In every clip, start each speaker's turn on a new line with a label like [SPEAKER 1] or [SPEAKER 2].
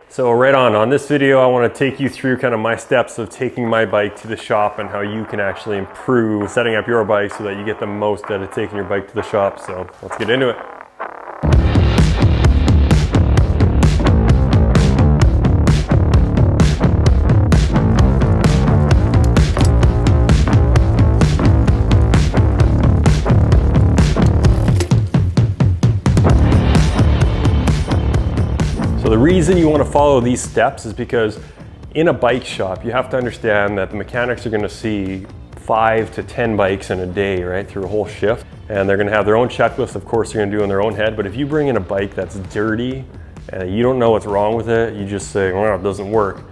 [SPEAKER 1] So right on this video, I want to take you through kind of my steps of taking my bike to the shop and how you can actually improve setting up your bike so that you get the most out of taking your bike to the shop. So let's get into it. So the reason you want to follow these steps is because in a bike shop, you have to understand that the mechanics are going to see 5 to 10 bikes in a day, right, through a whole shift. And they're going to have their own checklist, of course, they're going to do in their own head. But if you bring in a bike that's dirty and you don't know what's wrong with it, you just say, well, it doesn't work.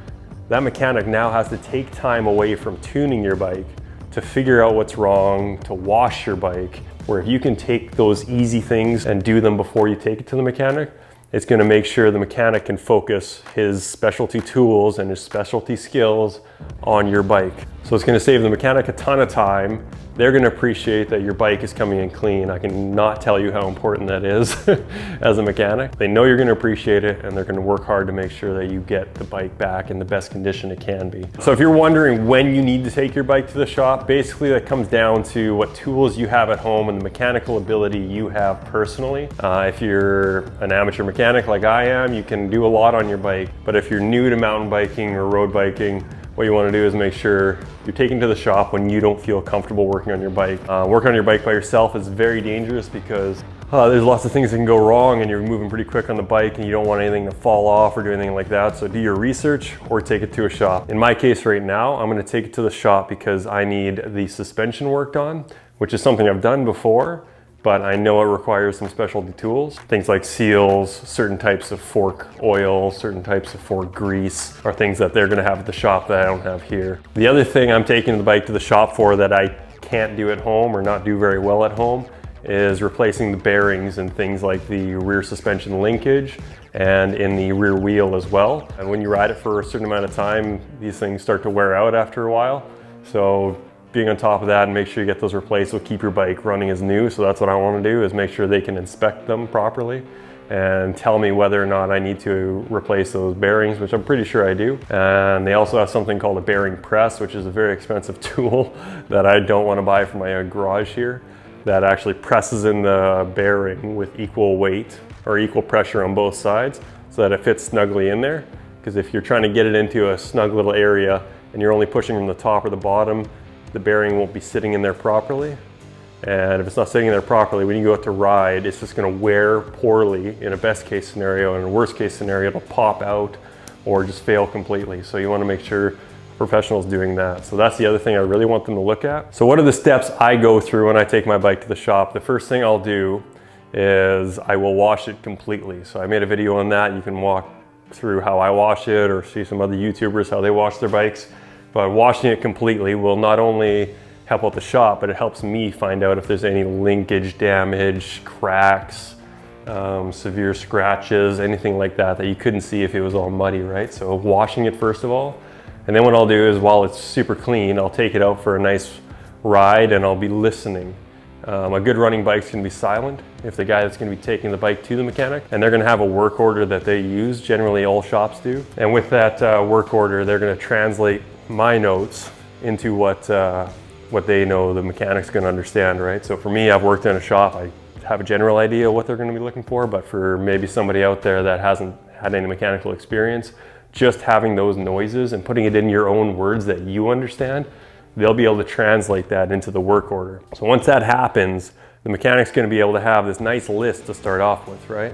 [SPEAKER 1] That mechanic now has to take time away from tuning your bike to figure out what's wrong, to wash your bike. Where if you can take those easy things and do them before you take it to the mechanic, it's going to make sure the mechanic can focus his specialty tools and his specialty skills on your bike. So it's going to save the mechanic a ton of time. They're going to appreciate that your bike is coming in clean. I cannot tell you how important that is as a mechanic. They know you're going to appreciate it, and they're going to work hard to make sure that you get the bike back in the best condition it can be. So if you're wondering when you need to take your bike to the shop, basically that comes down to what tools you have at home and the mechanical ability you have personally. If you're an amateur mechanic like I am, you can do a lot on your bike. But if you're new to mountain biking or road biking, what you want to do is make sure you're taking to the shop when you don't feel comfortable working on your bike. Working on your bike by yourself is very dangerous because there's lots of things that can go wrong and you're moving pretty quick on the bike and you don't want anything to fall off or do anything like that. So do your research or take it to a shop. In my case right now, I'm going to take it to the shop because I need the suspension worked on, which is something I've done before, but I know it requires some specialty tools. Things like seals, certain types of fork oil, certain types of fork grease are things that they're gonna have at the shop that I don't have here. The other thing I'm taking the bike to the shop for that I can't do at home or not do very well at home is replacing the bearings and things like the rear suspension linkage and in the rear wheel as well. And when you ride it for a certain amount of time, these things start to wear out after a while. So being on top of that and make sure you get those replaced will keep your bike running as new. So that's what I want to do, is make sure they can inspect them properly and tell me whether or not I need to replace those bearings, which I'm pretty sure I do. And they also have something called a bearing press, which is a very expensive tool that I don't want to buy for my garage here, that actually presses in the bearing with equal weight or equal pressure on both sides so that it fits snugly in there. Because if you're trying to get it into a snug little area and you're only pushing from the top or the bottom, the bearing won't be sitting in there properly. And if it's not sitting in there properly, when you go out to ride, it's just gonna wear poorly in a best case scenario. In a worst case scenario, it'll pop out or just fail completely. So you wanna make sure professionals doing that. So that's the other thing I really want them to look at. So what are the steps I go through when I take my bike to the shop? The first thing I'll do is I will wash it completely. So I made a video on that. You can walk through how I wash it or see some other YouTubers, how they wash their bikes. But washing it completely will not only help out the shop, but it helps me find out if there's any linkage damage, cracks, severe scratches, anything like that that you couldn't see if it was all muddy, right? So washing it first of all. And then what I'll do is, while it's super clean, I'll take it out for a nice ride and I'll be listening. A good running bike's gonna be silent if the guy that's gonna be taking the bike to the mechanic, and they're gonna have a work order that they use. Generally all shops do. And with that work order, they're gonna translate my notes into what they know the mechanic's gonna understand, right? So for me, I've worked in a shop, I have a general idea what they're gonna be looking for, but for maybe somebody out there that hasn't had any mechanical experience, just having those noises and putting it in your own words that you understand, they'll be able to translate that into the work order. So once that happens, the mechanic's gonna be able to have this nice list to start off with, right?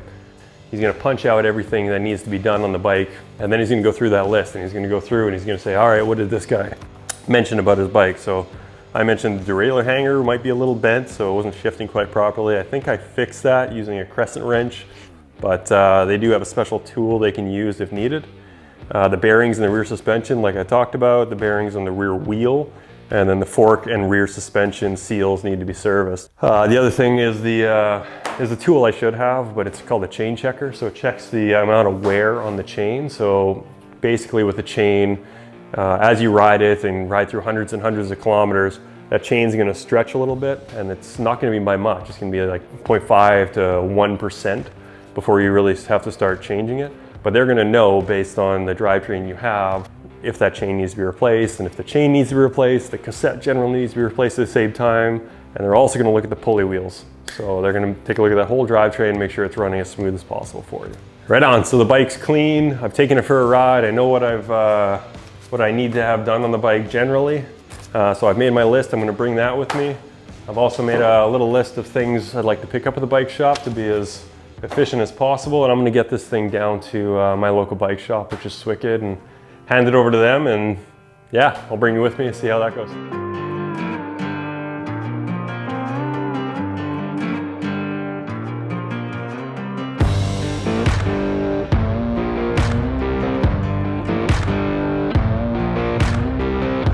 [SPEAKER 1] He's gonna punch out everything that needs to be done on the bike, and then he's gonna go through that list, and he's gonna go through and he's gonna say, all right, what did this guy mention about his bike? So I mentioned the derailleur hanger might be a little bent, so it wasn't shifting quite properly. I think I fixed that using a crescent wrench, but they do have a special tool they can use if needed. The bearings in the rear suspension, like I talked about, the bearings on the rear wheel, and then the fork and rear suspension seals need to be serviced. The other thing is a tool I should have, but it's called a chain checker. So it checks the amount of wear on the chain. So basically with the chain, as you ride it and ride through hundreds and hundreds of kilometers, that chain's gonna stretch a little bit, and it's not gonna be by much. It's gonna be like 0.5 to 1% before you really have to start changing it. but they're gonna know based on the drivetrain you have if that chain needs to be replaced, and if the chain needs to be replaced, the cassette generally needs to be replaced at the same time, and they're also gonna look at the pulley wheels. So they're gonna take a look at that whole drivetrain and make sure it's running as smooth as possible for you. Right on, so the bike's clean. I've taken it for a ride. I know what I need to have done on the bike generally. So I've made my list, I'm gonna bring that with me. I've also made a little list of things I'd like to pick up at the bike shop to be as efficient as possible, and I'm gonna get this thing down to my local bike shop, which is Swicked, and hand it over to them, and yeah, I'll bring you with me and see how that goes.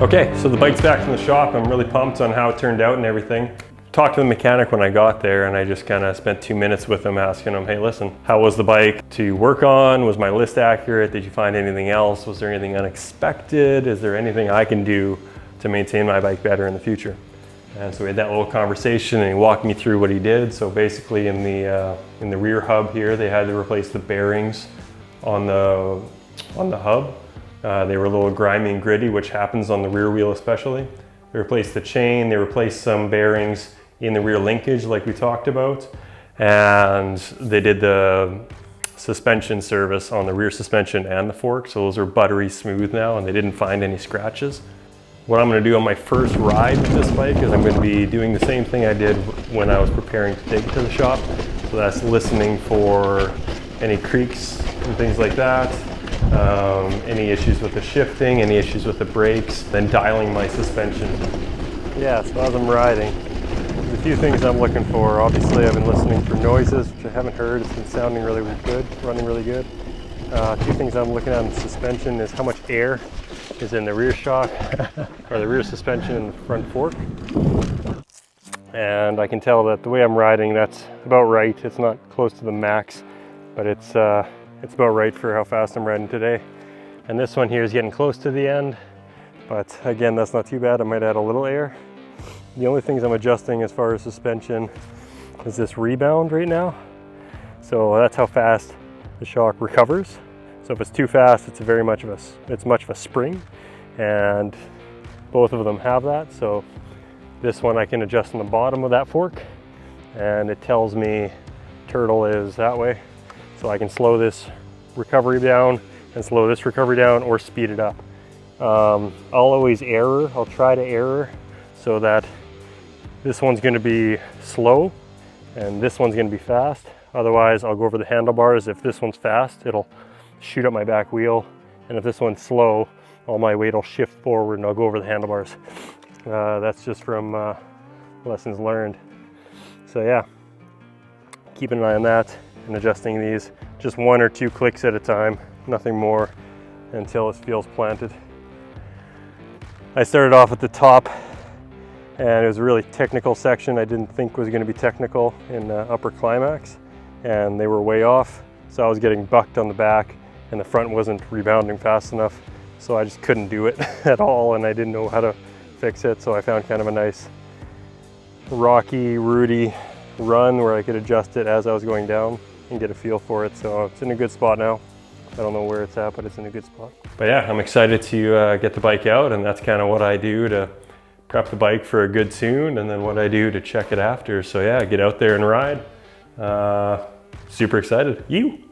[SPEAKER 1] Okay, so the bike's back from the shop. I'm really pumped on how it turned out and everything. Talked to the mechanic when I got there, and I just kind of spent 2 minutes with him asking him, hey, listen, how was the bike to work on? Was my list accurate? Did you find anything else? Was there anything unexpected? Is there anything I can do to maintain my bike better in the future? And so we had that little conversation, and he walked me through what he did. So basically in the rear hub here, they had to replace the bearings on the hub. They were a little grimy and gritty, which happens on the rear wheel especially. They replaced the chain, they replaced some bearings in the rear linkage like we talked about, and they did the suspension service on the rear suspension and the fork, so those are buttery smooth now, and they didn't find any scratches. What I'm going to do on my first ride with this bike is I'm going to be doing the same thing I did when I was preparing to take it to the shop. So that's listening for any creaks and things like that, any issues with the shifting, any issues with the brakes, then dialing my suspension. Yeah, so as I'm riding, there's a few things I'm looking for. Obviously, I've been listening for noises, which I haven't heard. It's been sounding really good, running really good. Two things I'm looking at in the suspension is how much air is in the rear shock or the rear suspension and the front fork. And I can tell that the way I'm riding, that's about right. It's not close to the max, but it's about right for how fast I'm riding today. And this one here is getting close to the end, but again, that's not too bad. I might add a little air. The only things I'm adjusting as far as suspension is this rebound right now. So that's how fast the shock recovers. So if it's too fast, it's much of a spring, and both of them have that. So this one I can adjust on the bottom of that fork, and it tells me turtle is that way. So I can slow this recovery down and slow this recovery down, or speed it up. I'll always error. I'll try to error so that this one's going to be slow and this one's going to be fast. Otherwise, I'll go over the handlebars. If this one's fast, it'll shoot up my back wheel, and if this one's slow, all my weight will shift forward and I'll go over the handlebars. That's just from lessons learned. So yeah, keeping an eye on that and adjusting these just 1 or 2 clicks at a time, nothing more, until it feels planted. I started off at the top, and it was a really technical section I didn't think was going to be technical in upper climax, and they were way off. So I was getting bucked on the back, and the front wasn't rebounding fast enough, so I just couldn't do it at all, and I didn't know how to fix it. So I found kind of a nice rocky, rooty run where I could adjust it as I was going down and get a feel for it. So it's in a good spot now. I don't know where it's at, but it's in a good spot. But yeah, I'm excited to get the bike out, and that's kind of what I do to prep the bike for a good tune, and then what I do to check it after. So yeah, get out there and ride. Super excited. You?